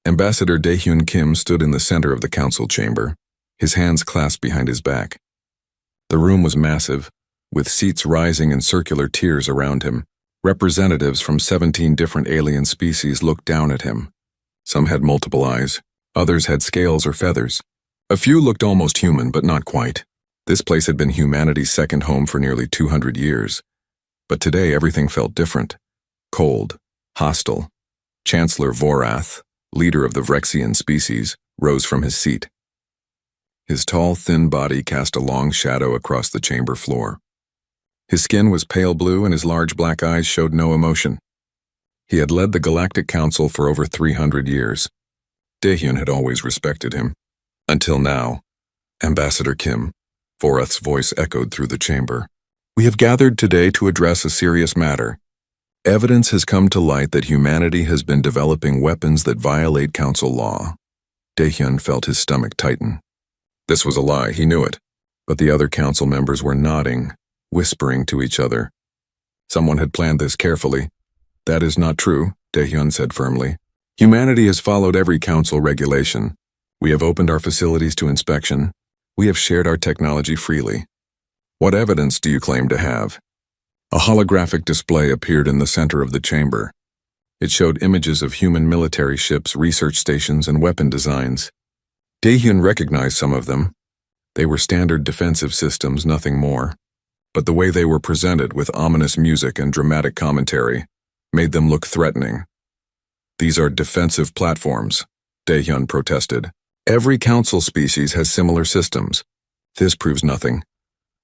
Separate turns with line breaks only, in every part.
Ambassador Daehyun Kim stood in the center of the council chamber, his hands clasped behind his back. The room was massive, with seats rising in circular tiers around him. Representatives from 17 different alien species looked down at him. Some had multiple eyes, others had scales or feathers. A few looked almost human, but not quite. This place had been humanity's second home for nearly 200 years. But today everything felt different. Cold, hostile. Chancellor Vorath, leader of the Vrexian species, rose from his seat. His tall, thin body cast a long shadow across the chamber floor. His skin was pale blue and his large black eyes showed no emotion. He had led the Galactic Council for over 300 years. Daehyun had always respected him. Until now. Ambassador Kim, Vorath's voice echoed through the chamber. We have gathered today to address a serious matter. Evidence has come to light that humanity has been developing weapons that violate Council law. Daehyun felt his stomach tighten. This was a lie, he knew it. But the other council members were nodding, whispering to each other. Someone had planned this carefully. That is not true, Daehyun said firmly. Humanity has followed every council regulation. We have opened our facilities to inspection. We have shared our technology freely. What evidence do you claim to have? A holographic display appeared in the center of the chamber. It showed images of human military ships, research stations, and weapon designs. Daehyun recognized some of them. They were standard defensive systems, nothing more. But the way they were presented with ominous music and dramatic commentary made them look threatening. These are defensive platforms, Daehyun protested. Every council species has similar systems. This proves nothing.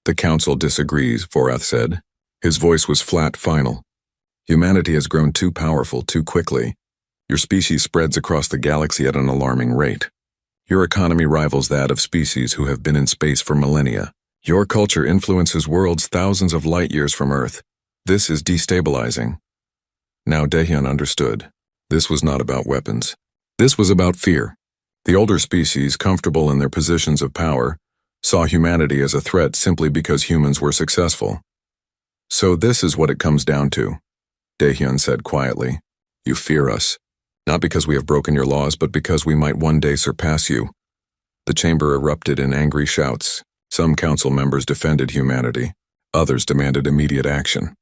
The council disagrees, Vorath said. His voice was flat, final. Humanity has grown too powerful too quickly. Your species spreads across the galaxy at an alarming rate. Your economy rivals that of species who have been in space for millennia. Your culture influences worlds thousands of light years from Earth. This is destabilizing. Now Daehyun understood. This was not about weapons. This was about fear. The older species, comfortable in their positions of power, saw humanity as a threat simply because humans were successful. So this is what it comes down to, Daehyun said quietly. You fear us. Not because we have broken your laws, but because we might one day surpass you. The chamber erupted in angry shouts. Some council members defended humanity. Others demanded immediate action.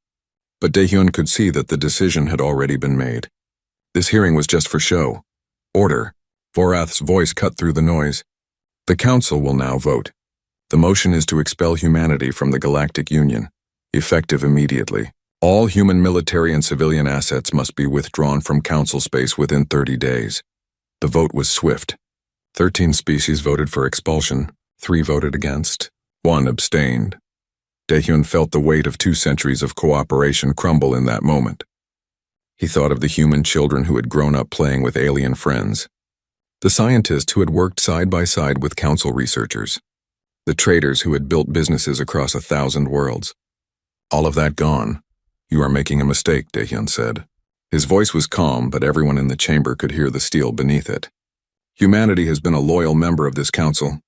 But Daehyun could see that the decision had already been made. This hearing was just for show. Order. Vorath's voice cut through the noise. The council will now vote. The motion is to expel humanity from the Galactic Union, effective immediately. All human military and civilian assets must be withdrawn from council space within 30 days. The vote was swift. 13 species voted for expulsion, 3 voted against, 1 abstained. Daehyun felt the weight of 2 centuries of cooperation crumble in that moment. He thought of the human children who had grown up playing with alien friends, the scientists who had worked side by side with council researchers, the traders who had built businesses across 1,000 worlds. All of that gone. You are making a mistake, Daehyun said. His voice was calm, but everyone in the chamber could hear the steel beneath it. Humanity has been a loyal member of this council.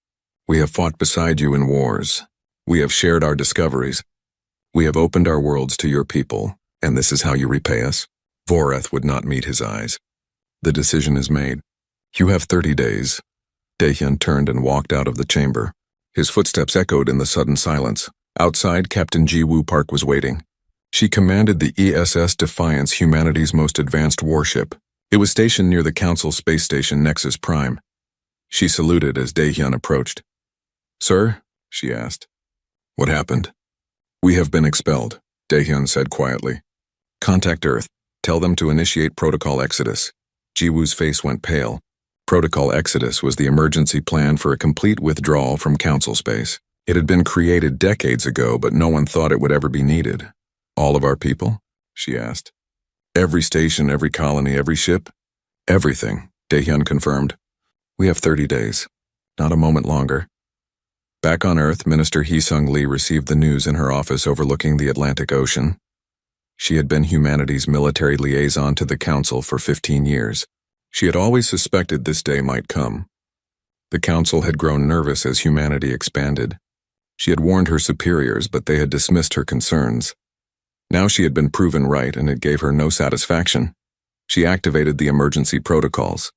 We have fought beside you in wars. We have shared our discoveries. We have opened our worlds to your people, and this is how you repay us? Vorath would not meet his eyes. The decision is made. You have 30 days. Daehyun turned and walked out of the chamber. His footsteps echoed in the sudden silence. Outside, Captain Ji-woo Park was waiting. She commanded the ESS Defiance, humanity's most advanced warship. It was stationed near the Council space station Nexus Prime. She saluted as Daehyun approached. Sir? She asked. What happened? We have been expelled, Daehyun said quietly. Contact Earth. Tell them to initiate Protocol Exodus. Ji-woo's face went pale. Protocol Exodus was the emergency plan for a complete withdrawal from Council space. It had been created decades ago, but no one thought it would ever be needed. All of our people? She asked. Every station, every colony, every ship? Everything, Daehyun confirmed. We have 30 days. Not a moment longer. Back on Earth, Minister Hee-sung Lee received the news in her office overlooking the Atlantic Ocean. She had been humanity's military liaison to the Council for 15 years. She had always suspected this day might come. The Council had grown nervous as humanity expanded. She had warned her superiors, but they had dismissed her concerns. Now she had been proven right, and it gave her no satisfaction. She activated the emergency protocols.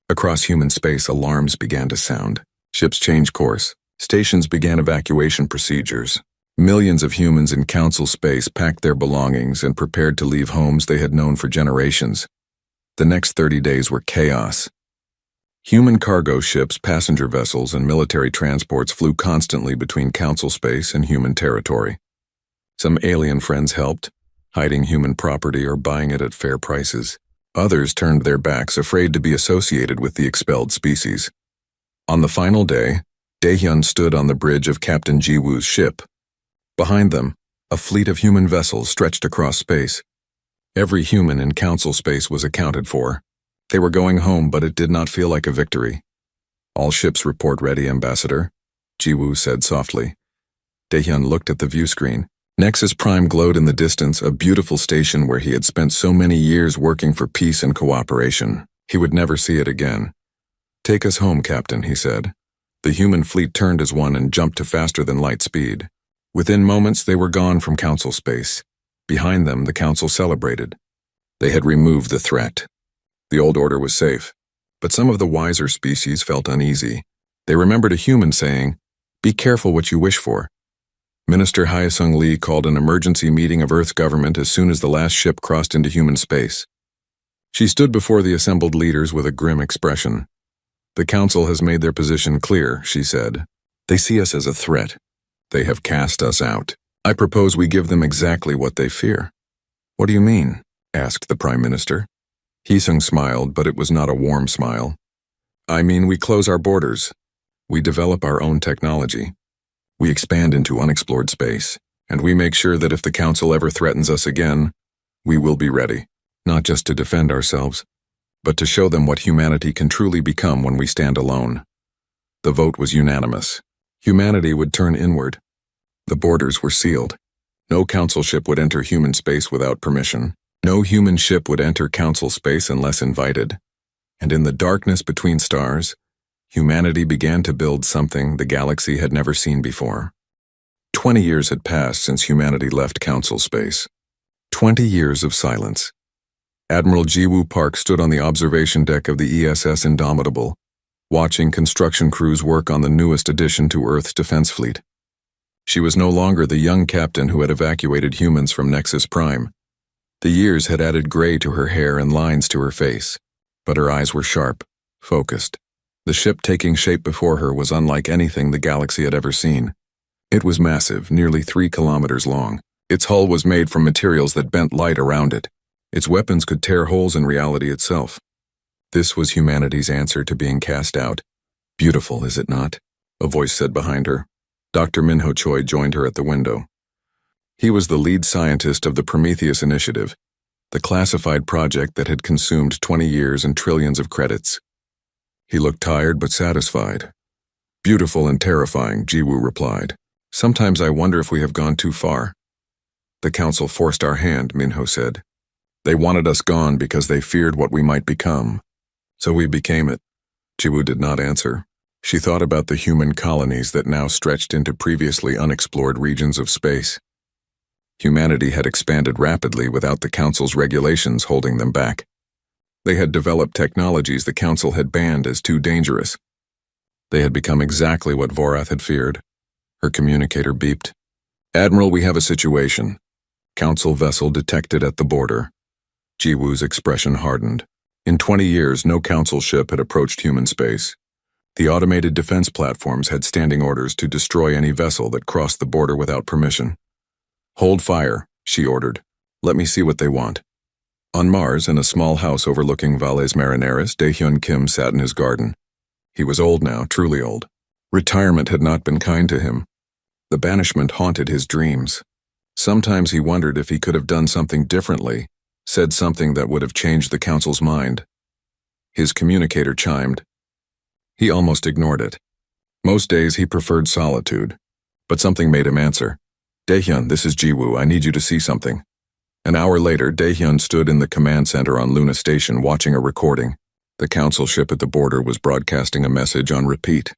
Across human space, alarms began to sound. Ships changed course. Stations began evacuation procedures. Millions of humans in council space packed their belongings and prepared to leave homes they had known for generations. The next 30 days were chaos. Human cargo ships, passenger vessels, and military transports flew constantly between council space and human territory. Some alien friends helped, hiding human property or buying it at fair prices. Others turned their backs, afraid to be associated with the expelled species. On the final day, Daehyun stood on the bridge of Captain Jiwoo's ship. Behind them, a fleet of human vessels stretched across space. Every human in council space was accounted for. They were going home, but it did not feel like a victory. "All ships report ready, Ambassador," Jiwoo said softly. Daehyun looked at the view screen. Nexus Prime glowed in the distance, a beautiful station where he had spent so many years working for peace and cooperation. He would never see it again. "Take us home, Captain," he said. The human fleet turned as one and jumped to faster than light speed. Within moments, they were gone from council space. Behind them, the council celebrated. They had removed the threat. The old order was safe, but some of the wiser species felt uneasy. They remembered a human saying, "Be careful what you wish for." Minister Hyesung Lee called an emergency meeting of Earth's government as soon as the last ship crossed into human space. She stood before the assembled leaders with a grim expression. "The council has made their position clear," she said. "They see us as a threat. They have cast us out. I propose we give them exactly what they fear." "What do you mean?" asked the Prime Minister. Hyesung smiled, but it was not a warm smile. "I mean, we close our borders. We develop our own technology. We expand into unexplored space, and we make sure that if the Council ever threatens us again, we will be ready, not just to defend ourselves, but to show them what humanity can truly become when we stand alone." The vote was unanimous. Humanity would turn inward. The borders were sealed. No Council ship would enter human space without permission. No human ship would enter Council space unless invited. And in the darkness between stars, humanity began to build something the galaxy had never seen before. 20 years had passed since humanity left Council space. 20 years of silence. Admiral Jiwoo Park stood on the observation deck of the ESS Indomitable, watching construction crews work on the newest addition to Earth's defense fleet. She was no longer the young captain who had evacuated humans from Nexus Prime. The years had added gray to her hair and lines to her face, but her eyes were sharp, focused. The ship taking shape before her was unlike anything the galaxy had ever seen. It was massive, nearly 3 kilometers long. Its hull was made from materials that bent light around it. Its weapons could tear holes in reality itself. This was humanity's answer to being cast out. "Beautiful, is it not?" a voice said behind her. Dr. Minho Choi joined her at the window. He was the lead scientist of the Prometheus Initiative, the classified project that had consumed 20 years and trillions of credits. He looked tired but satisfied. "Beautiful and terrifying," Jiwoo replied. "Sometimes I wonder if we have gone too far." "The Council forced our hand," Minho said. "They wanted us gone because they feared what we might become. So we became it." Jiwoo did not answer. She thought about the human colonies that now stretched into previously unexplored regions of space. Humanity had expanded rapidly without the Council's regulations holding them back. They had developed technologies the Council had banned as too dangerous. They had become exactly what Vorath had feared. Her communicator beeped. "Admiral, we have a situation. Council vessel detected at the border." Jiwoo's expression hardened. In 20 years, no Council ship had approached human space. The automated defense platforms had standing orders to destroy any vessel that crossed the border without permission. "Hold fire," she ordered. "Let me see what they want." On Mars, in a small house overlooking Valles Marineris, Daehyun Kim sat in his garden. He was old now, truly old. Retirement had not been kind to him. The banishment haunted his dreams. Sometimes he wondered if he could have done something differently, said something that would have changed the Council's mind. His communicator chimed. He almost ignored it. Most days he preferred solitude, but something made him answer. "Daehyun, this is Jiwoo. I need you to see something." An hour later, Daehyun stood in the command center on Luna Station watching a recording. The Council ship at the border was broadcasting a message on repeat.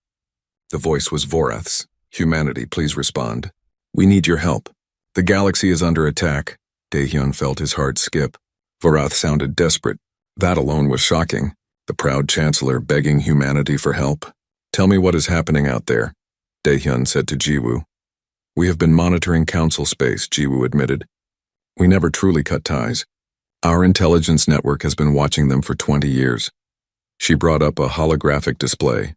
The voice was Vorath's. "Humanity, please respond. We need your help. The galaxy is under attack." Daehyun felt his heart skip. Vorath sounded desperate. That alone was shocking. The proud chancellor begging humanity for help. Tell me what is happening out there, Daehyun said to Jiwoo. We have been monitoring council space, Jiwoo admitted. We never truly cut ties. Our intelligence network has been watching them for 20 years. She brought up a holographic display.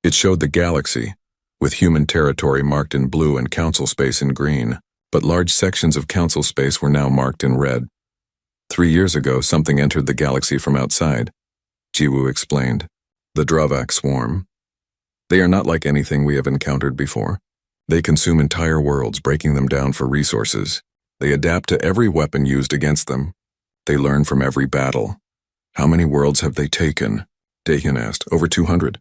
It showed the galaxy, with human territory marked in blue and council space in green, but large sections of council space were now marked in red. 3 years ago, something entered the galaxy from outside, Jiwoo explained. The Dravak swarm. They are not like anything we have encountered before. They consume entire worlds, breaking them down for resources. They adapt to every weapon used against them. They learn from every battle. How many worlds have they taken? Daehyun asked. Over 200.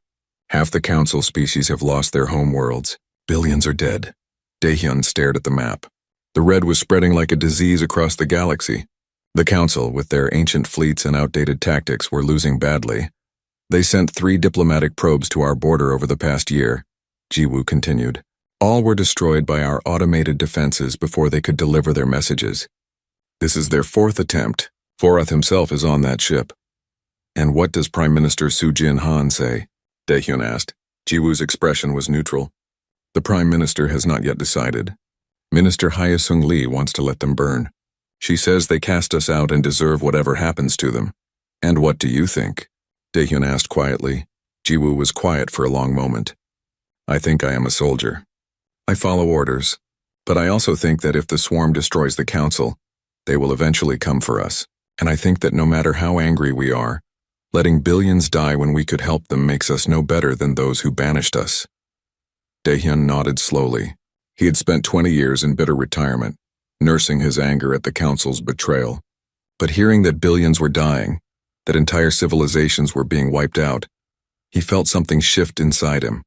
Half the council species have lost their home worlds. Billions are dead. Daehyun stared at the map. The red was spreading like a disease across the galaxy. The council, with their ancient fleets and outdated tactics, were losing badly. They sent 3 diplomatic probes to our border over the past year, Jiwoo continued. All were destroyed by our automated defenses before they could deliver their messages. This is their 4th attempt. Vorath himself is on that ship. And what does Prime Minister Soo-jin-han say? Daehyun asked. Jiwoo's expression was neutral. The Prime Minister has not yet decided. Minister Hyesung Lee wants to let them burn. She says they cast us out and deserve whatever happens to them. And what do you think? Daehyun asked quietly. Jiwoo was quiet for a long moment. I think I am a soldier. I follow orders. But I also think that if the swarm destroys the council, they will eventually come for us. And I think that no matter how angry we are, letting billions die when we could help them makes us no better than those who banished us. Daehyun nodded slowly. He had spent 20 years in bitter retirement, nursing his anger at the council's betrayal. But hearing that billions were dying, that entire civilizations were being wiped out, he felt something shift inside him.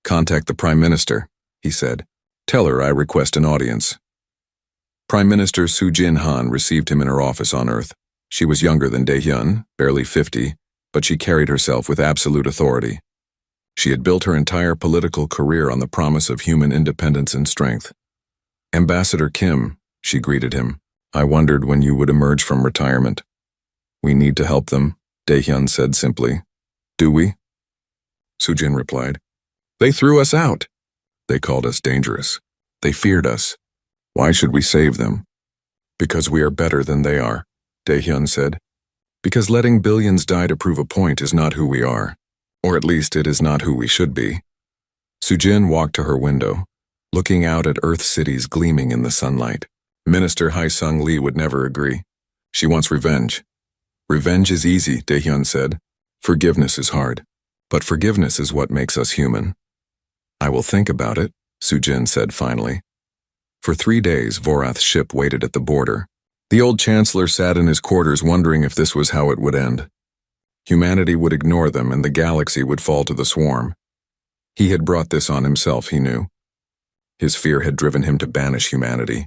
Contact the Prime Minister, he said. Tell her I request an audience. Prime Minister Soo-jin-han received him in her office on Earth. She was younger than Daehyun, barely 50, but she carried herself with absolute authority. She had built her entire political career on the promise of human independence and strength. Ambassador Kim, she greeted him. I wondered when you would emerge from retirement. We need to help them, Daehyun said simply. Do we? Soo-jin replied. They threw us out. They called us dangerous. They feared us. Why should we save them? Because we are better than they are, Daehyun said. Because letting billions die to prove a point is not who we are. Or at least it is not who we should be. Soo-jin walked to her window, looking out at Earth cities gleaming in the sunlight. Minister Hyesung Lee would never agree. She wants revenge. Revenge is easy, Daehyun said. Forgiveness is hard. But forgiveness is what makes us human. I will think about it, Soo-jin said finally. For 3 days, Vorath's ship waited at the border. The old chancellor sat in his quarters wondering if this was how it would end. Humanity would ignore them and the galaxy would fall to the swarm. He had brought this on himself, he knew. His fear had driven him to banish humanity.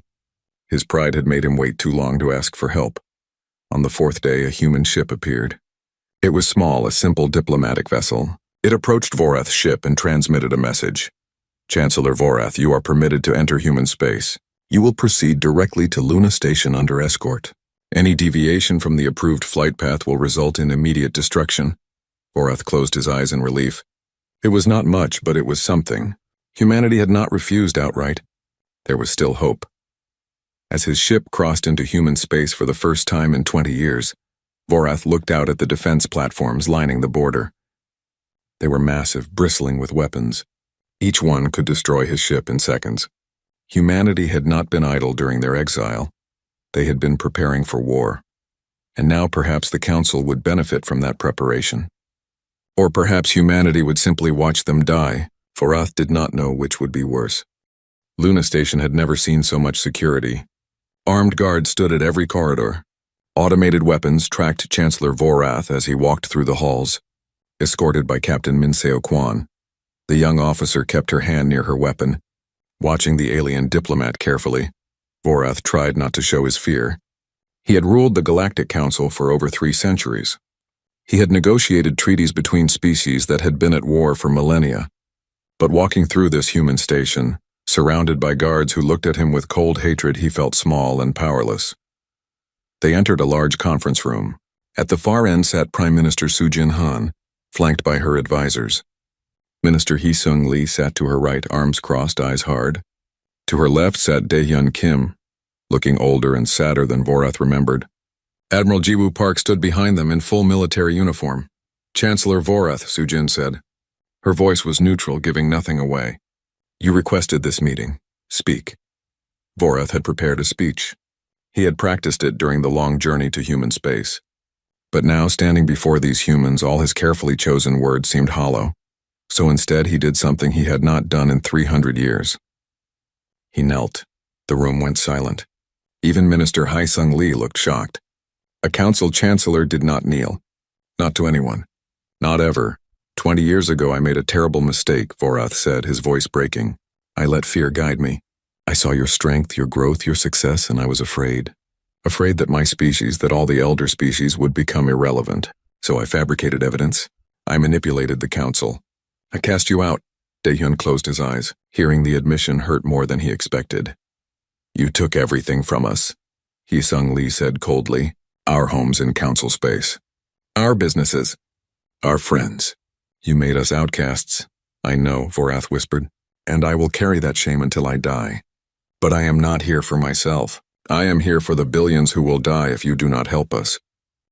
His pride had made him wait too long to ask for help. On the 4th day, a human ship appeared. It was small, a simple diplomatic vessel. It approached Vorath's ship and transmitted a message. Chancellor Vorath, you are permitted to enter human space. You will proceed directly to Luna Station under escort. Any deviation from the approved flight path will result in immediate destruction. Vorath closed his eyes in relief. It was not much, but it was something. Humanity had not refused outright. There was still hope. As his ship crossed into human space for the first time in 20 years, Vorath looked out at the defense platforms lining the border. They were massive, bristling with weapons. Each one could destroy his ship in seconds. Humanity had not been idle during their exile. They had been preparing for war. And now perhaps the Council would benefit from that preparation. Or perhaps humanity would simply watch them die. Vorath did not know which would be worse. Luna Station had never seen so much security. Armed guards stood at every corridor. Automated weapons tracked Chancellor Vorath as he walked through the halls, escorted by Captain Min Seo-kwan. The young officer kept her hand near her weapon, watching the alien diplomat carefully. Vorath tried not to show his fear. He had ruled the Galactic Council for over 3 centuries. He had negotiated treaties between species that had been at war for millennia. But walking through this human station, surrounded by guards who looked at him with cold hatred, he felt small and powerless. They entered a large conference room. At the far end sat Prime Minister Soo-jin Han, flanked by her advisors. Minister Hee-sung Lee sat to her right, arms crossed, eyes hard. To her left sat Dae-hyun Kim, looking older and sadder than Vorath remembered. Admiral Ji-woo Park stood behind them in full military uniform. "Chancellor Vorath," Soo-jin said. Her voice was neutral, giving nothing away. "You requested this meeting. Speak." Vorath had prepared a speech. He had practiced it during the long journey to human space. But now, standing before these humans, all his carefully chosen words seemed hollow. So instead, he did something he had not done in 300 years. He knelt. The room went silent. Even Minister Hye-sung Lee looked shocked. A council chancellor did not kneel. Not to anyone. Not ever. 20 years ago I made a terrible mistake, Vorath said, his voice breaking. I let fear guide me. I saw your strength, your growth, your success, and I was afraid. Afraid that my species, that all the elder species would become irrelevant. So I fabricated evidence. I manipulated the council. I cast you out. Dae-hyun closed his eyes. Hearing the admission hurt more than he expected. You took everything from us, Hee-sung Lee said coldly. Our homes in council space. Our businesses. Our friends. You made us outcasts. I know, Vorath whispered, and I will carry that shame until I die. But I am not here for myself. I am here for the billions who will die if you do not help us.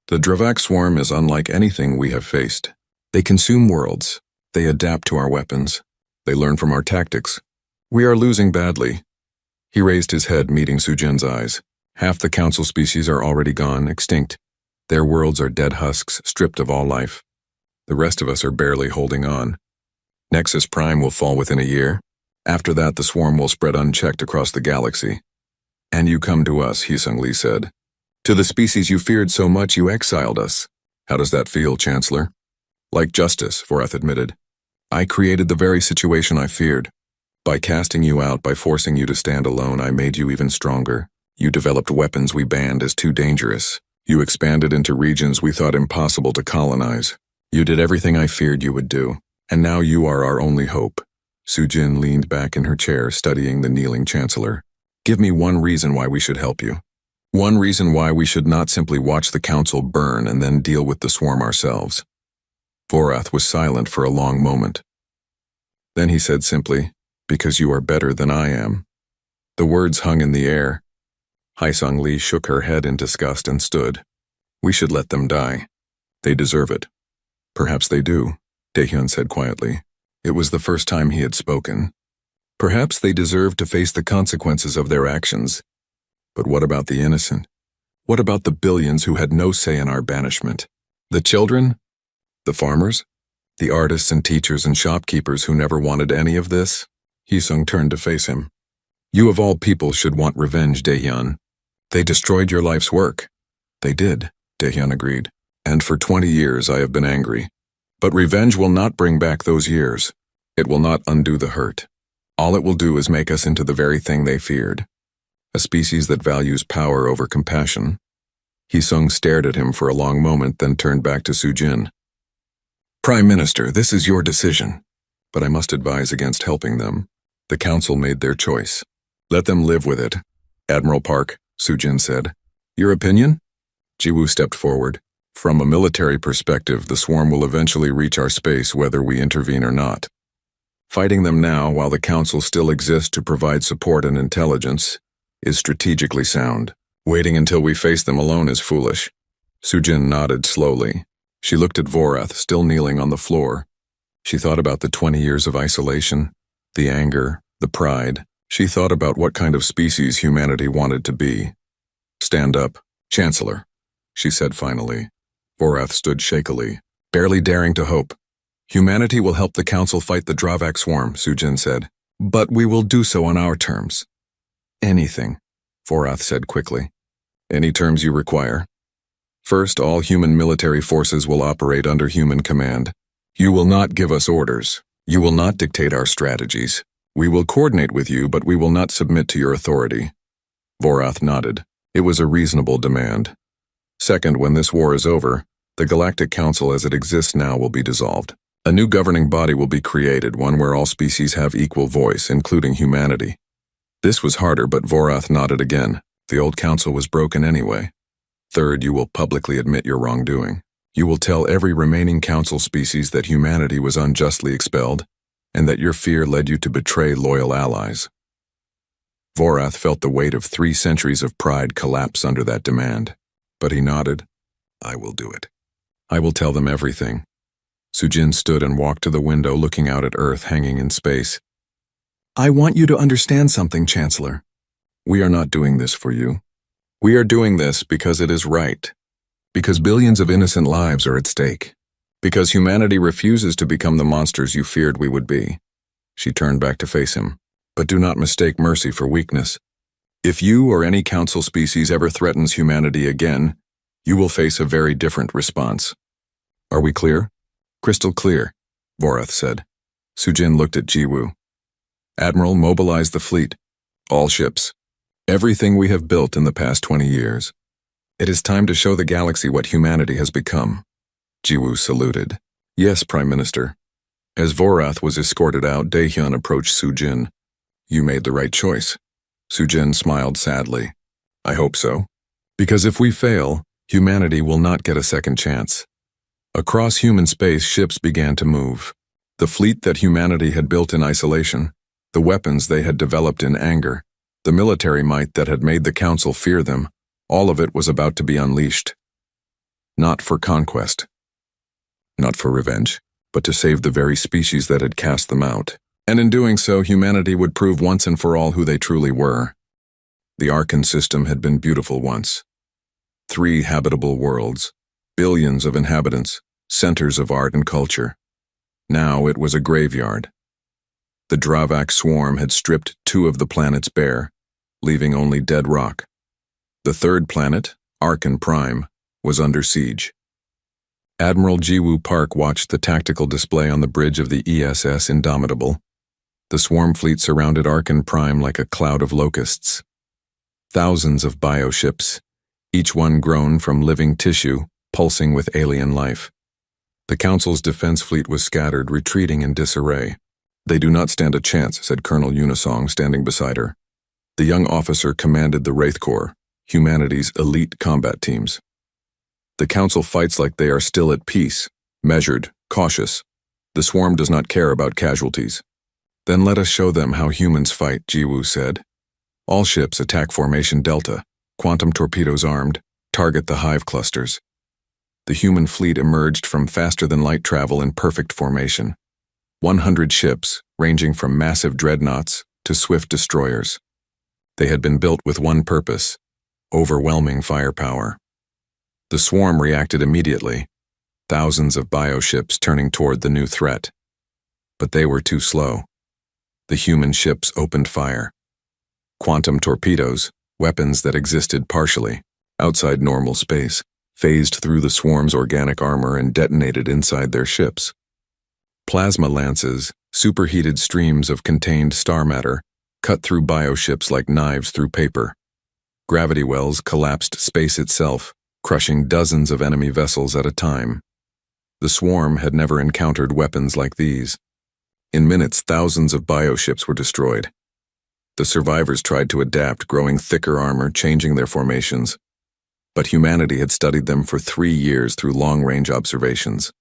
The Dravak swarm is unlike anything we have faced. They consume worlds. They adapt to our weapons. They learn from our tactics. We are losing badly. He raised his head, meeting Soo-jin's eyes. Half the council species are already gone, extinct. Their worlds are dead husks, stripped of all life. The rest of us are barely holding on. Nexus Prime will fall within a year. After that, the swarm will spread unchecked across the galaxy. And you come to us, Hee-sung Lee said. To the species you feared so much, you exiled us. How does that feel, Chancellor? Like justice, Vorath admitted. I created the very situation I feared. By casting you out, by forcing you to stand alone, I made you even stronger. You developed weapons we banned as too dangerous. You expanded into regions we thought impossible to colonize. You did everything I feared you would do. And now you are our only hope. Soo-jin leaned back in her chair, studying the kneeling chancellor. Give me one reason why we should help you. One reason why we should not simply watch the council burn and then deal with the swarm ourselves. Vorath was silent for a long moment. Then he said simply, because you are better than I am. The words hung in the air. Hye-sung Lee shook her head in disgust and stood. We should let them die. They deserve it. Perhaps they do, Dae-hyun said quietly. It was the first time he had spoken. Perhaps they deserve to face the consequences of their actions. But what about the innocent? What about the billions who had no say in our banishment? The children? The farmers? The artists and teachers and shopkeepers who never wanted any of this? Hee-sung turned to face him. You of all people should want revenge, Dae-hyun. They destroyed your life's work. They did, Dae-hyun agreed. And for 20 years I have been angry. But revenge will not bring back those years. It will not undo the hurt. All it will do is make us into the very thing they feared. A species that values power over compassion. Hee-sung stared at him for a long moment, then turned back to Soo-jin. Prime Minister, this is your decision. But I must advise against helping them. The council made their choice. Let them live with it. Admiral Park, Soo-jin said. Your opinion? Ji-woo stepped forward. From a military perspective, the swarm will eventually reach our space whether we intervene or not. Fighting them now, while the council still exists to provide support and intelligence, is strategically sound. Waiting until we face them alone is foolish. Soo-jin nodded slowly. She looked at Vorath, still kneeling on the floor. She thought about the 20 years of isolation, the anger, the pride. She thought about what kind of species humanity wanted to be. Stand up, Chancellor, she said finally. Vorath stood shakily, barely daring to hope. Humanity will help the council fight the Dravak swarm, Soo-jin said. But we will do so on our terms. Anything, Vorath said quickly. Any terms you require. First, all human military forces will operate under human command. You will not give us orders. You will not dictate our strategies. We will coordinate with you, but we will not submit to your authority. Vorath nodded. It was a reasonable demand. Second, when this war is over, the Galactic Council as it exists now will be dissolved. A new governing body will be created, one where all species have equal voice, including humanity. This was harder, but Vorath nodded again. The old council was broken anyway. Third, you will publicly admit your wrongdoing. You will tell every remaining council species that humanity was unjustly expelled, and that your fear led you to betray loyal allies. Vorath felt the weight of 3 centuries of pride collapse under that demand, but he nodded. I will do it. I will tell them everything. Sujin stood and walked to the window, looking out at Earth hanging in space. I want you to understand something, Chancellor. We are not doing this for you. We are doing this because it is right. Because billions of innocent lives are at stake. Because humanity refuses to become the monsters you feared we would be. She turned back to face him. But do not mistake mercy for weakness. If you or any council species ever threatens humanity again, you will face a very different response. Are we clear? Crystal clear, Vorath said. Sujin looked at Jiwoo. Admiral, mobilize the fleet. All ships. Everything we have built in the past 20 years. It is time to show the galaxy what humanity has become. Jiwoo saluted. Yes, Prime Minister. As Vorath was escorted out, Daehyun approached Sujin. You made the right choice. Sujin smiled sadly. I hope so. Because if we fail, humanity will not get a second chance. Across human space, ships began to move. The fleet that humanity had built in isolation, the weapons they had developed in anger, the military might that had made the Council fear them, all of it was about to be unleashed. Not for conquest. Not for revenge, but to save the very species that had cast them out. And in doing so, humanity would prove once and for all who they truly were. The Arkan system had been beautiful once. 3 habitable worlds, billions of inhabitants, centers of art and culture. Now it was a graveyard. The Dravak swarm had stripped 2 of the planets bare, leaving only dead rock. The 3rd planet, Arkan Prime, was under siege. Admiral Jiwoo Park watched the tactical display on the bridge of the ESS Indomitable. The swarm fleet surrounded Arkan Prime like a cloud of locusts. Thousands of bioships, each one grown from living tissue, pulsing with alien life. The Council's defense fleet was scattered, retreating in disarray. They do not stand a chance, said Colonel Unisong, standing beside her. The young officer commanded the Wraith Corps, humanity's elite combat teams. The Council fights like they are still at peace, measured, cautious. The swarm does not care about casualties. Then let us show them how humans fight, Jiwoo said. All ships attack Formation Delta, quantum torpedoes armed, target the hive clusters. The human fleet emerged from faster-than-light travel in perfect formation. 100 ships, ranging from massive dreadnoughts to swift destroyers. They had been built with one purpose: overwhelming firepower. The swarm reacted immediately, thousands of bioships turning toward the new threat. But they were too slow. The human ships opened fire. Quantum torpedoes, weapons that existed partially, outside normal space, phased through the swarm's organic armor and detonated inside their ships. Plasma lances, superheated streams of contained star matter, cut through bioships like knives through paper. Gravity wells collapsed space itself, crushing dozens of enemy vessels at a time. The swarm had never encountered weapons like these. In minutes, thousands of bioships were destroyed. The survivors tried to adapt, growing thicker armor, changing their formations. But humanity had studied them for 3 years through long-range observations.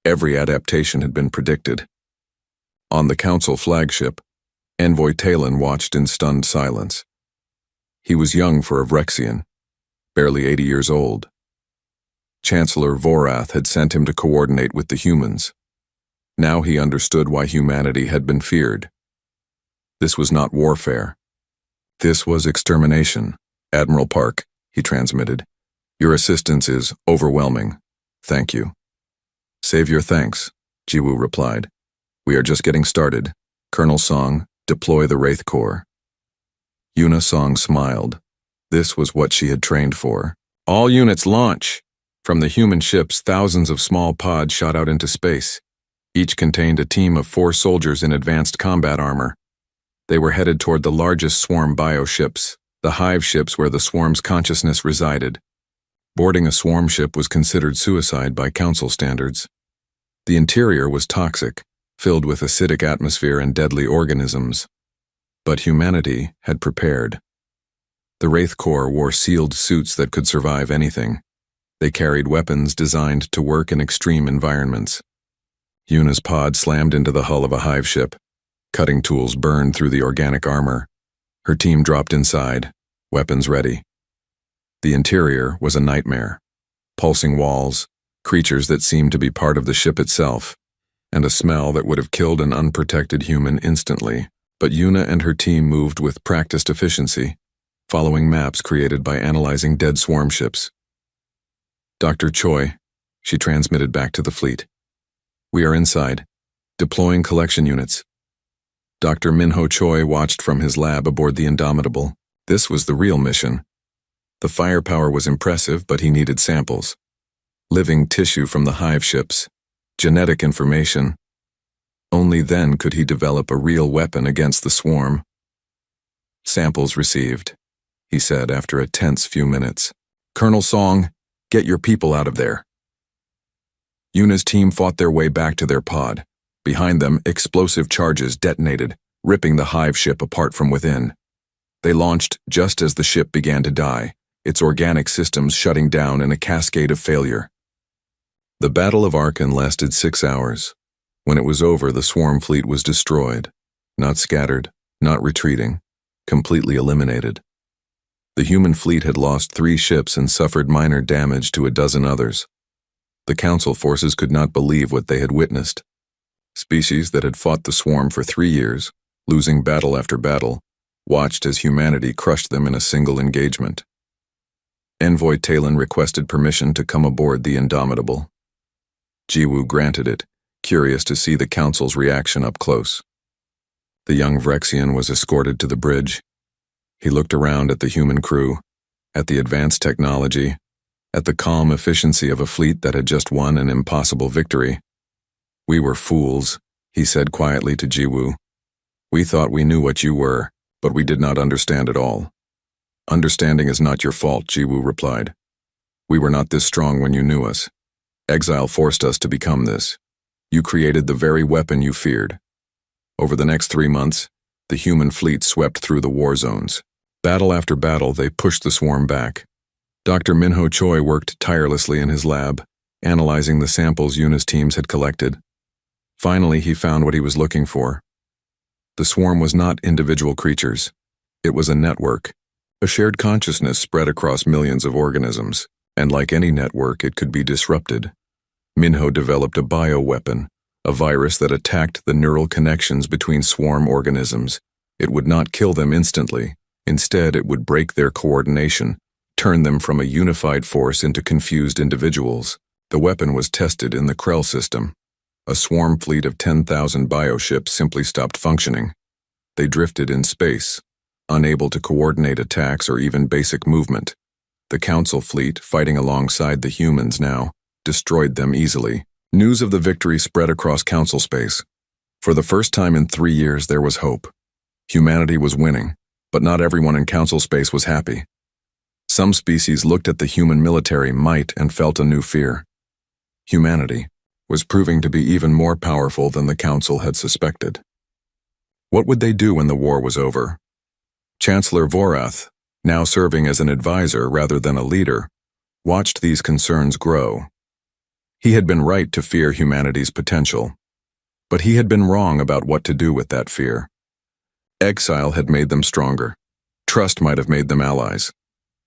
Every adaptation had been predicted. On the Council flagship, Envoy Talon watched in stunned silence. He was young for a Vrexian, barely 80 years old. Chancellor Vorath had sent him to coordinate with the humans. Now he understood why humanity had been feared. This was not warfare. This was extermination. Admiral Park, he transmitted. Your assistance is overwhelming. Thank you. Save your thanks, Jiwoo replied. We are just getting started. Colonel Song, deploy the Wraith Corps. Yuna Song smiled. This was what she had trained for. All units launch. From the human ships, thousands of small pods shot out into space. Each contained a team of 4 soldiers in advanced combat armor. They were headed toward the largest swarm bioships, the hive ships where the swarm's consciousness resided. Boarding a swarm ship was considered suicide by Council standards. The interior was toxic, filled with acidic atmosphere and deadly organisms. But humanity had prepared. The Wraith Corps wore sealed suits that could survive anything. They carried weapons designed to work in extreme environments. Yuna's pod slammed into the hull of a hive ship. Cutting tools burned through the organic armor. Her team dropped inside, weapons ready. The interior was a nightmare. Pulsing walls, creatures that seemed to be part of the ship itself, and a smell that would have killed an unprotected human instantly. But Yuna and her team moved with practiced efficiency, following maps created by analyzing dead swarm ships. Dr. Choi, she transmitted back to the fleet. We are inside, deploying collection units. Dr. Minho Choi watched from his lab aboard the Indomitable. This was the real mission. The firepower was impressive, but he needed samples. Living tissue from the hive ships, genetic information. Only then could he develop a real weapon against the swarm. Samples received, he said after a tense few minutes. Colonel Song, get your people out of there. Yuna's team fought their way back to their pod. Behind them, explosive charges detonated, ripping the hive ship apart from within. They launched just as the ship began to die, its organic systems shutting down in a cascade of failure. The Battle of Arkan lasted 6 hours. When it was over, the swarm fleet was destroyed, not scattered, not retreating, completely eliminated. The human fleet had lost 3 ships and suffered minor damage to a dozen others. The Council forces could not believe what they had witnessed. Species that had fought the swarm for 3 years, losing battle after battle, watched as humanity crushed them in a single engagement. Envoy Talon requested permission to come aboard the Indomitable. Jiwoo granted it, curious to see the Council's reaction up close. The young Vrexian was escorted to the bridge. He looked around at the human crew, at the advanced technology, at the calm efficiency of a fleet that had just won an impossible victory. We were fools, he said quietly to Jiwoo. We thought we knew what you were, but we did not understand it all. Understanding is not your fault, Jiwoo replied. We were not this strong when you knew us. Exile forced us to become this. You created the very weapon you feared. Over the next 3 months, the human fleet swept through the war zones. Battle after battle, they pushed the swarm back. Dr. Minho Choi worked tirelessly in his lab, analyzing the samples Yuna's teams had collected. Finally, he found what he was looking for. The swarm was not individual creatures. It was a network, a shared consciousness spread across millions of organisms, and like any network, it could be disrupted. Minho developed a bioweapon, a virus that attacked the neural connections between swarm organisms. It would not kill them instantly. Instead, it would break their coordination, turn them from a unified force into confused individuals. The weapon was tested in the Krell system. A swarm fleet of 10,000 bioships simply stopped functioning. They drifted in space, unable to coordinate attacks or even basic movement. The Council fleet, fighting alongside the humans now, destroyed them easily. News of the victory spread across Council space. For the first time in 3 years, there was hope. Humanity was winning, but not everyone in Council space was happy. Some species looked at the human military might and felt a new fear. Humanity was proving to be even more powerful than the Council had suspected. What would they do when the war was over? Chancellor Vorath, now serving as an advisor rather than a leader, watched these concerns grow. He had been right to fear humanity's potential, but he had been wrong about what to do with that fear. Exile had made them stronger. Trust might have made them allies.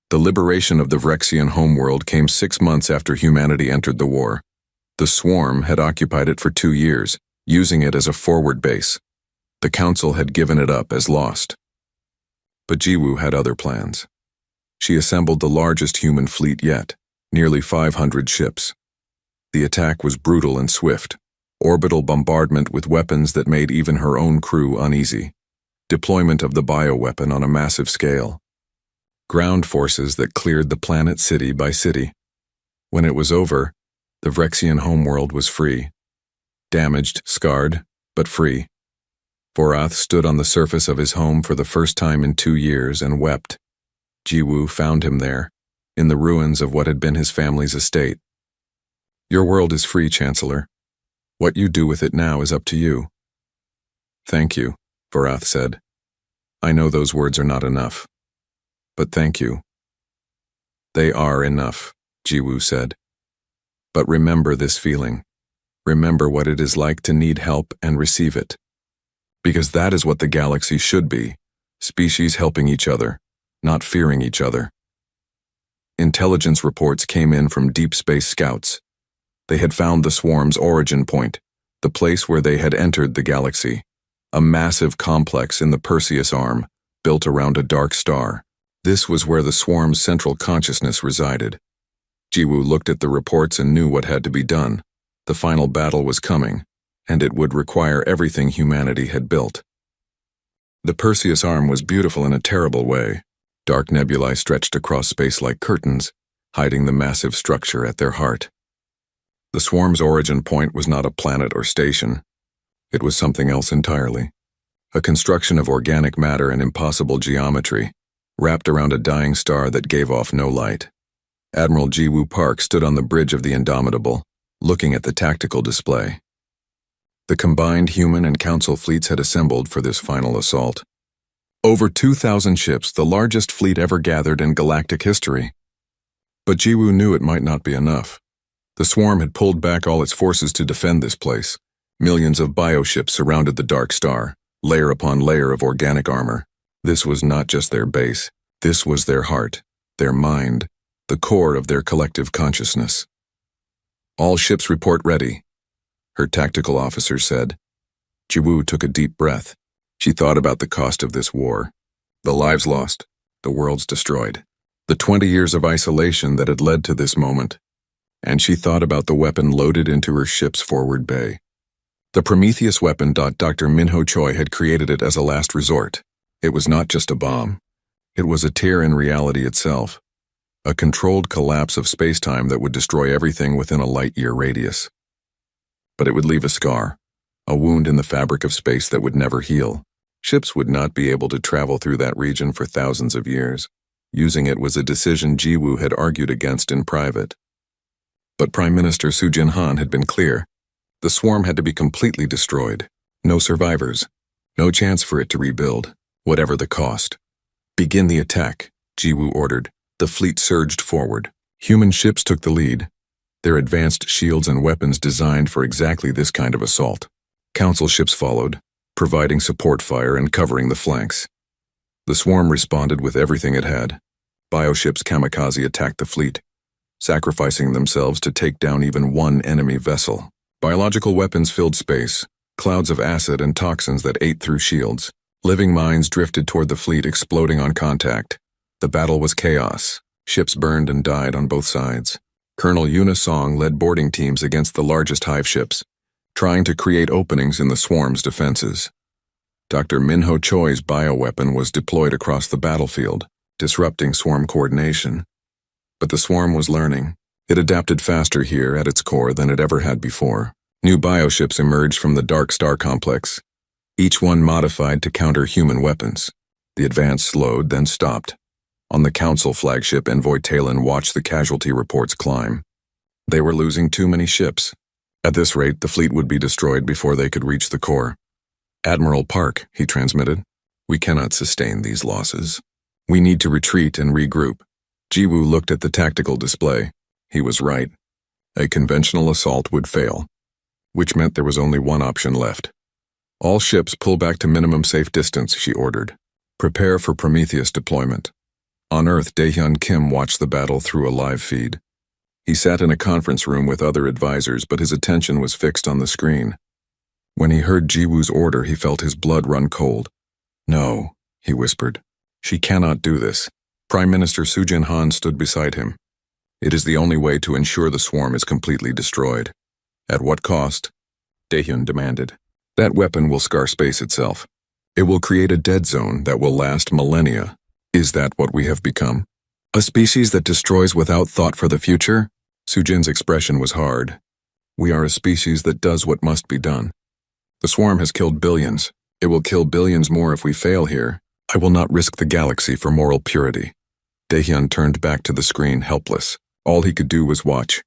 The liberation of the Vrexian homeworld came 6 months after humanity entered the war. The swarm had occupied it for 2 years, using it as a forward base. The Council had given it up as lost. But Jiwoo had other plans. She assembled the largest human fleet yet, nearly 500 ships. The attack was brutal and swift, orbital bombardment with weapons that made even her own crew uneasy, deployment of the bioweapon on a massive scale, ground forces that cleared the planet city by city. When it was over, the Vrexian homeworld was free. Damaged, scarred, but free. Vorath stood on the surface of his home for the first time in 2 years and wept. Jiwoo found him there, in the ruins of what had been his family's estate. Your world is free, Chancellor. What you do with it now is up to you. Thank you, Vorath said. I know those words are not enough. but thank you. They are enough, Jiwoo said. But remember this feeling. Remember what it is like to need help and receive it. Because that is what the galaxy should be, species helping each other, not fearing each other. Intelligence reports came in from deep space scouts. They had found the swarm's origin point, the place where they had entered the galaxy, a massive complex in the Perseus arm, built around a dark star. This was where the swarm's central consciousness resided. Jiwoo looked at the reports and knew what had to be done. The final battle was coming, and it would require everything humanity had built. The Perseus arm was beautiful in a terrible way. Dark nebulae stretched across space like curtains, hiding the massive structure at their heart. The swarm's origin point was not a planet or station. It was something else entirely. A construction of organic matter and impossible geometry, wrapped around a dying star that gave off no light. Admiral Jiwoo Park stood on the bridge of the Indomitable, looking at the tactical display. The combined human and council fleets had assembled for this final assault. Over 2,000 ships, the largest fleet ever gathered in galactic history. But Jiwoo knew it might not be enough. The swarm had pulled back all its forces to defend this place. Millions of bioships surrounded the dark star, layer upon layer of organic armor. This was not just their base. This was their heart, their mind, the core of their collective consciousness. All ships report ready, her tactical officer said. Jiwoo took a deep breath. She thought about the cost of this war. The lives lost, the worlds destroyed, the 20 years of isolation that had led to this moment. And she thought about the weapon loaded into her ship's forward bay. The Prometheus weapon. Dr. Minho Choi had created it as a last resort. It was not just a bomb. It was a tear in reality itself. A controlled collapse of space-time that would destroy everything within a light-year radius. But it would leave a scar, a wound in the fabric of space that would never heal. Ships would not be able to travel through that region for thousands of years. Using it was a decision Jiwoo had argued against in private. But Prime Minister Soo Jin-han had been clear. The swarm had to be completely destroyed. No survivors. No chance for it to rebuild, whatever the cost. Begin the attack, Jiwoo ordered. The fleet surged forward. Human ships took the lead, their advanced shields and weapons designed for exactly this kind of assault. Council ships followed, providing support fire and covering the flanks. The swarm responded with everything it had. Bioships kamikaze attacked the fleet, sacrificing themselves to take down even one enemy vessel. Biological weapons filled space, clouds of acid and toxins that ate through shields. Living mines drifted toward the fleet, exploding on contact. The battle was chaos. Ships burned and died on both sides. Colonel Yoona Song led boarding teams against the largest hive ships, trying to create openings in the swarm's defenses. Dr. Minho Choi's bioweapon was deployed across the battlefield, disrupting swarm coordination. But the swarm was learning. It adapted faster here at its core than it ever had before. New bioships emerged from the Dark Star complex, each one modified to counter human weapons. The advance slowed, then stopped. On the Council flagship, Envoy Talon watched the casualty reports climb. They were losing too many ships. At this rate, the fleet would be destroyed before they could reach the core. Admiral Park, he transmitted, we cannot sustain these losses. We need to retreat and regroup. Jiwoo looked at the tactical display. He was right. A conventional assault would fail, which meant there was only one option left. All ships pull back to minimum safe distance, she ordered. Prepare for Prometheus deployment. On Earth, Daehyun Kim watched the battle through a live feed. He sat in a conference room with other advisors, but his attention was fixed on the screen. When he heard Jiwoo's order, he felt his blood run cold. No, he whispered. She cannot do this. Prime Minister Soo Jin-han stood beside him. It is the only way to ensure the swarm is completely destroyed. At what cost? Daehyun demanded. That weapon will scar space itself. It will create a dead zone that will last millennia. Is that what we have become? A species that destroys without thought for the future? Soo-jin's expression was hard. We are a species that does what must be done. The swarm has killed billions. It will kill billions more if we fail here. I will not risk the galaxy for moral purity. Daehyun turned back to the screen, helpless. All he could do was watch.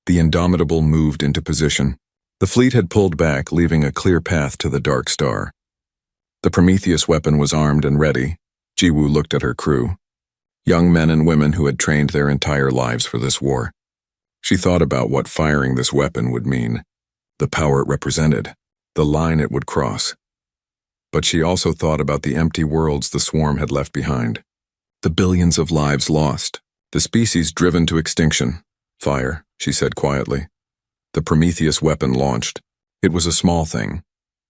The Indomitable moved into position. The fleet had pulled back, leaving a clear path to the Dark Star. The Prometheus weapon was armed and ready. Jiwoo looked at her crew. young men and women who had trained their entire lives for this war. She thought about what firing this weapon would mean, the power it represented, the line it would cross. But she also thought about the empty worlds the swarm had left behind, the billions of lives lost, the species driven to extinction. Fire, she said quietly. The Prometheus weapon launched. It was a small thing,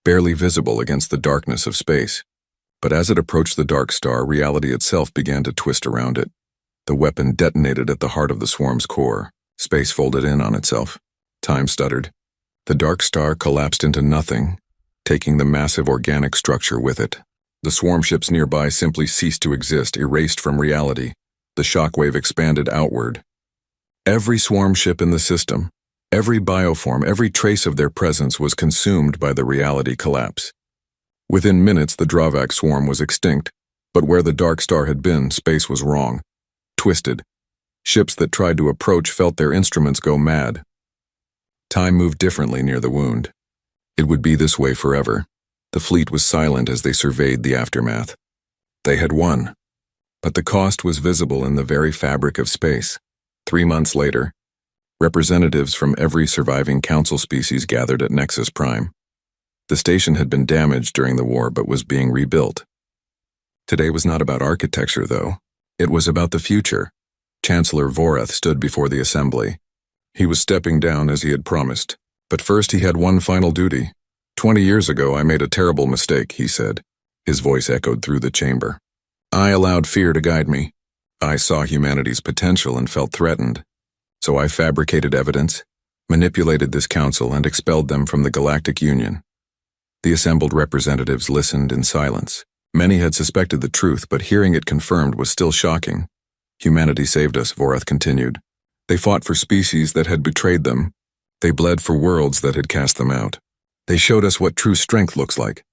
barely visible against the darkness of space. But as it approached the dark star, reality itself began to twist around it. The weapon detonated at the heart of the swarm's core. Space folded in on itself. Time stuttered. The dark star collapsed into nothing, taking the massive organic structure with it. The swarm ships nearby simply ceased to exist, erased from reality. The shockwave expanded outward. Every swarm ship in the system, every bioform, every trace of their presence was consumed by the reality collapse. Within minutes, the Dravak swarm was extinct, but where the dark star had been, space was wrong, twisted. Ships that tried to approach felt their instruments go mad. Time moved differently near the wound. It would be this way forever. The fleet was silent as they surveyed the aftermath. They had won, but the cost was visible in the very fabric of space. 3 months later, representatives from every surviving council species gathered at Nexus Prime. The station had been damaged during the war but was being rebuilt. Today was not about architecture, though. It was about the future. Chancellor Vorath stood before the assembly. He was stepping down as he had promised, but first he had one final duty. 20 years ago I made a terrible mistake, he said. His voice echoed through the chamber. I allowed fear to guide me. I saw humanity's potential and felt threatened. So I fabricated evidence, manipulated this council, and expelled them from the Galactic Union. The assembled representatives listened in silence. Many had suspected the truth, but hearing it confirmed was still shocking. Humanity saved us, Vorath continued. They fought for species that had betrayed them. They bled for worlds that had cast them out. They showed us what true strength looks like.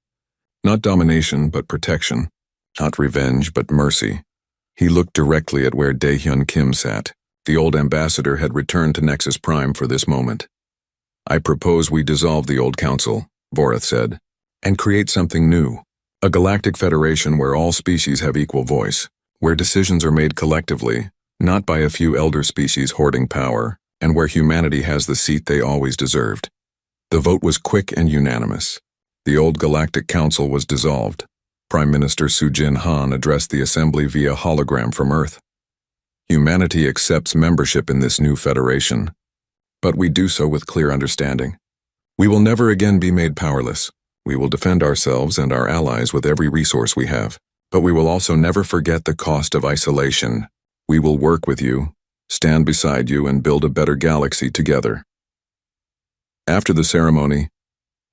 Not domination, but protection. Not revenge, but mercy. He looked directly at where Daehyun Kim sat. The old ambassador had returned to Nexus Prime for this moment. I propose we dissolve the old council, Vorath said, and create something new. A galactic federation where all species have equal voice, where decisions are made collectively, not by a few elder species hoarding power, and where humanity has the seat they always deserved. The vote was quick and unanimous. The old Galactic Council was dissolved. Prime Minister Sujin Han addressed the assembly via hologram from Earth. Humanity accepts membership in this new federation, but we do so with clear understanding. We will never again be made powerless. We will defend ourselves and our allies with every resource we have, but we will also never forget the cost of isolation. We will work with you, stand beside you, and build a better galaxy together. After the ceremony,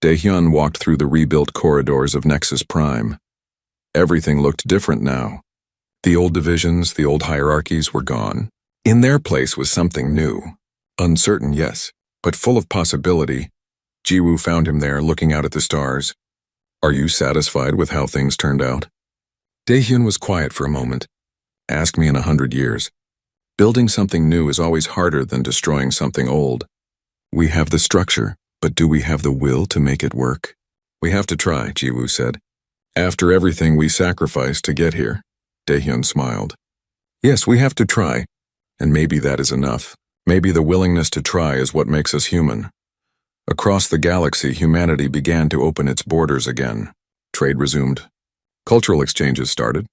Daehyun walked through the rebuilt corridors of Nexus Prime. Everything looked different now. The old divisions, the old hierarchies were gone. In their place was something new. Uncertain, yes, but full of possibility. Jiwoo found him there, looking out at the stars. Are you satisfied with how things turned out? Daehyun was quiet for a moment. Ask me in 100 years. Building something new is always harder than destroying something old. We have the structure, but do we have the will to make it work? We have to try, Jiwoo said. After everything we sacrificed to get here, Daehyun smiled. Yes, we have to try, and maybe that is enough. Maybe the willingness to try is what makes us human. Across the galaxy, humanity began to open its borders again. Trade resumed. Cultural exchanges started.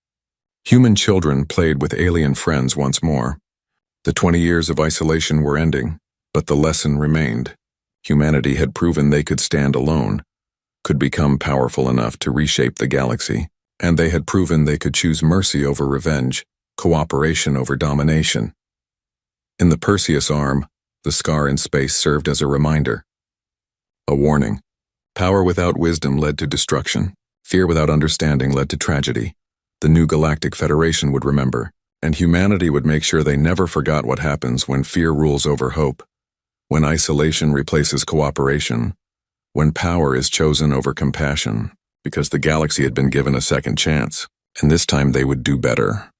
Human children played with alien friends once more. The 20 years of isolation were ending, but the lesson remained. Humanity had proven they could stand alone, could become powerful enough to reshape the galaxy, and they had proven they could choose mercy over revenge, cooperation over domination. In the Perseus arm, the scar in space served as a reminder. A warning. Power without wisdom led to destruction. Fear without understanding led to tragedy. The new Galactic Federation would remember, and humanity would make sure they never forgot what happens when fear rules over hope, when isolation replaces cooperation, when power is chosen over compassion, because the galaxy had been given a second chance, and this time they would do better.